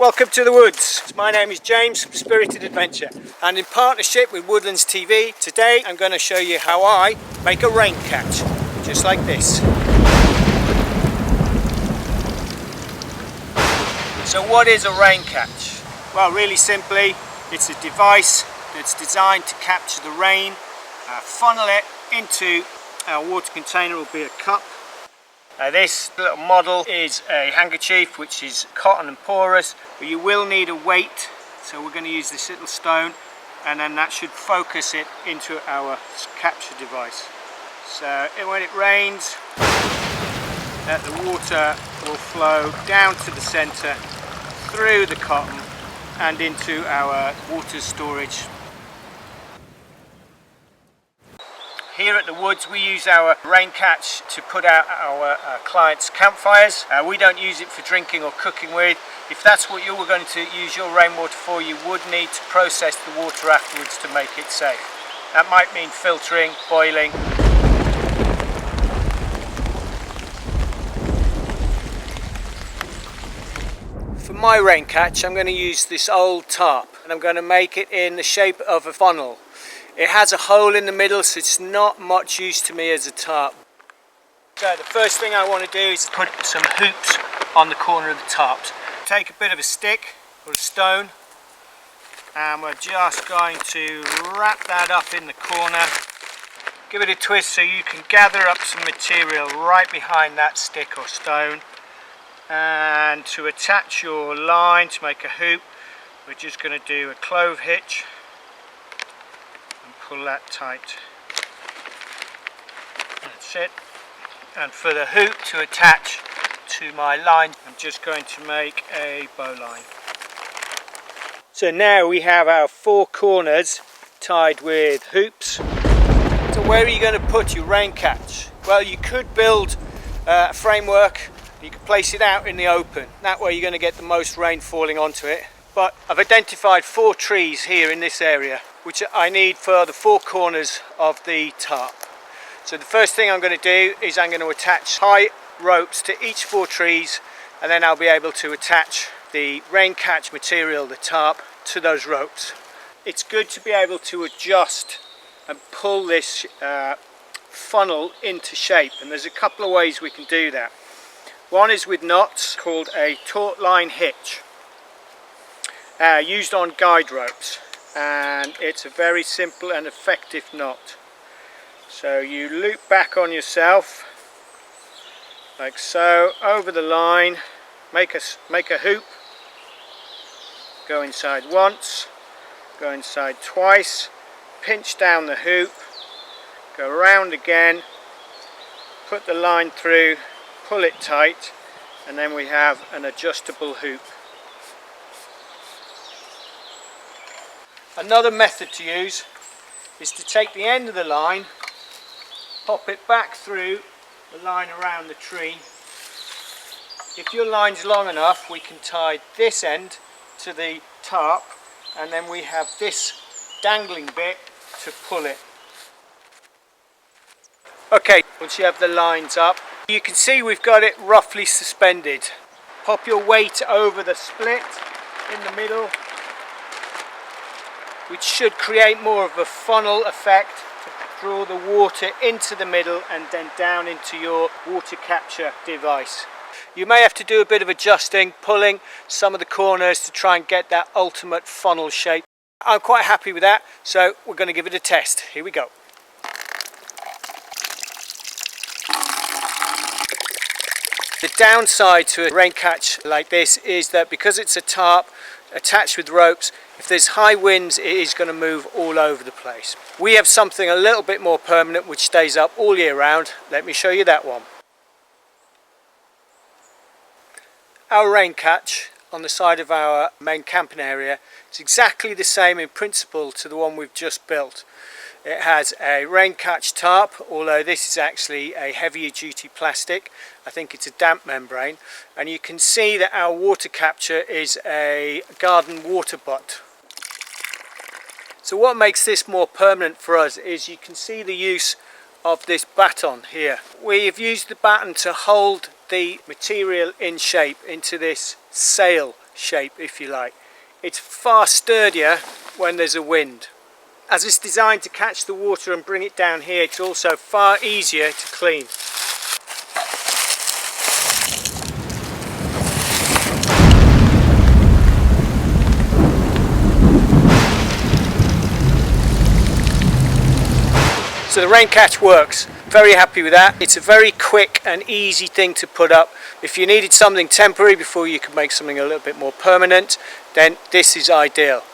Welcome to the woods. My name is James from Spirited Adventure, and in partnership with Woodlands TV, today I'm going to show you how I make a rain catch, just like this. So what is a rain catch? Well, really simply, it's a device that's designed to capture the rain, funnel it into our water container, will be a cup. This little model is a handkerchief which is cotton and porous, but you will need a weight, so we're going to use this little stone, and then that should focus it into our capture device. So when it rains, the water will flow down to the centre, through the cotton and into our water storage. Here at the woods we use our rain catch to put out our clients' campfires. We don't use it for drinking or cooking with. If that's what you were going to use your rainwater for, you would need to process the water afterwards to make it safe. That might mean filtering, boiling. For my rain catch I'm going to use this old tarp, and I'm going to make it in the shape of a funnel. It has a hole in the middle, so it's not much use to me as a tarp. So the first thing I want to do is put some hoops on the corner of the tarp. Take a bit of a stick or a stone, and we're just going to wrap that up in the corner. Give it a twist so you can gather up some material right behind that stick or stone. And to attach your line, to make a hoop, we're just going to do a clove hitch. Pull that tight. That's it. And for the hoop to attach to my line, I'm just going to make a bowline. So now we have our four corners tied with hoops. So where are you going to put your rain catch? Well, you could build a framework. You could place it out in the open. That way you're going to get the most rain falling onto it. But I've identified 4 trees here in this area, which I need for the 4 corners of the tarp. So the first thing I'm going to do is I'm going to attach high ropes to each 4 trees, and then I'll be able to attach the rain catch material, the tarp, to those ropes. It's good to be able to adjust and pull this funnel into shape, and there's a couple of ways we can do that. One is with knots called a taut line hitch, used on guide ropes, and it's a very simple and effective knot. So you loop back on yourself like so, over the line, make a hoop, go inside once, go inside twice, pinch down the hoop, go around again, put the line through, pull it tight, and then we have an adjustable hoop. Another method to use is to take the end of the line, pop it back through the line around the tree. If your line's long enough, we can tie this end to the tarp, and then we have this dangling bit to pull it. Okay, once you have the lines up, you can see we've got it roughly suspended. Pop your weight over the split in the middle, which should create more of a funnel effect to draw the water into the middle and then down into your water capture device. You may have to do a bit of adjusting, pulling some of the corners to try and get that ultimate funnel shape. I'm quite happy with that, so we're going to give it a test. Here we go. The downside to a rain catch like this is that because it's a tarp attached with ropes, if there's high winds it is going to move all over the place. We have something a little bit more permanent which stays up all year round. Let me show you that one. Our rain catch on the side of our main camping area is exactly the same in principle to the one we've just built. It has a rain catch tarp, although this is actually a heavier duty plastic. I think it's a damp membrane, and you can see that our water capture is a garden water butt. So what makes this more permanent for us is you can see the use of this baton here. We have used the baton to hold the material in shape into this sail shape, if you like. It's far sturdier when there's a wind. As it's designed to catch the water and bring it down here, it's also far easier to clean. So the rain catch works. Very happy with that. It's a very quick and easy thing to put up. If you needed something temporary before you could make something a little bit more permanent, then this is ideal.